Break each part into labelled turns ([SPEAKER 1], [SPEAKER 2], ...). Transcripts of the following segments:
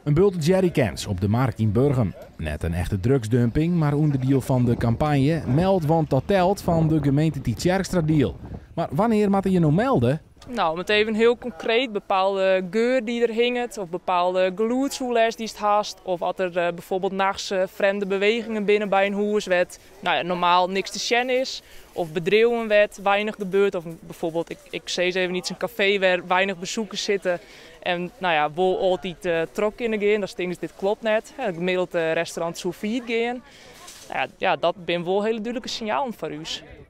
[SPEAKER 1] Een bult jerrycans op de markt in Burgum. Net een echte drugsdumping, maar onderdeel van de campagne Meld want dat telt van de gemeente Tietjerkstradeal. Maar wanneer moet je nou melden?
[SPEAKER 2] Nou, met even heel concreet bepaalde geur die er hinget, of bepaalde geluidsoeles die het haast, of als er bijvoorbeeld nachts vreemde bewegingen binnen bij een huis werd, nou ja, normaal niks te zien is, of bedrijven werd weinig gebeurt, of bijvoorbeeld ik zei eens even iets, een café waar weinig bezoekers zitten en nou ja, wel altijd trok in gaan, dat stinkt dit klopt net. Ja, gemiddeld restaurant zo vier gaan. Ja, dat zijn wel hele duidelijke signalen voor u.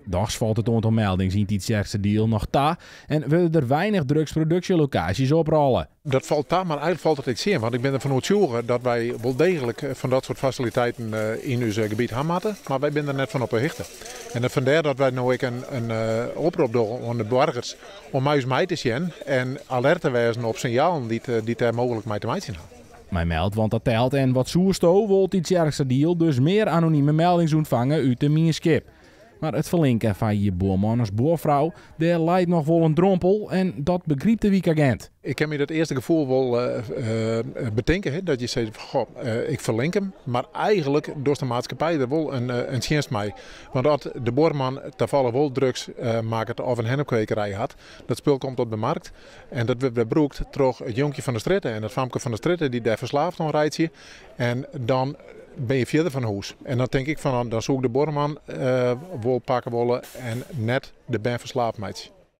[SPEAKER 1] Dags valt het aantal meldingen in Tietjerkstradeal nog ta en willen er weinig drugsproductielocaties oprollen.
[SPEAKER 3] Dat valt ta, maar eigenlijk valt het niet zeer. Want ik ben ervan overtuigd dat wij wel degelijk van dat soort faciliteiten in ons gebied hebben, maar wij zijn er net van op de hichte. En vandaar dat wij nu ook een oproep doen aan de burgers om eens mee te zien en alert te wezen op signalen die daar mogelijk mee te maken hebben.
[SPEAKER 1] Mij meldt want dat telt en wat soersto wil Tietjerkstradeal dus meer anonieme meldingen ontvangen uit de minskip. Maar het verlinken van je boerman als boervrouw, daar leidt nog wel een drompel en dat begrijpt de weekagent.
[SPEAKER 3] Ik heb me dat eerste gevoel wel bedenken, dat je zegt, goh, ik verlink hem, maar eigenlijk door de maatschappij er wel een dienst mee. Want als de boerman toevallig wel drugs maakt of een hennepkwekerij had, dat spul komt op de markt en dat wordt gebruikt door het jonkje van de straat en het famke van de straat die daar verslaafd aan rijdt je en dan ben je verder van huis. En dan denk ik van, dan zoek de boerman wel pakken wollen en net de ben verslaafd meidje.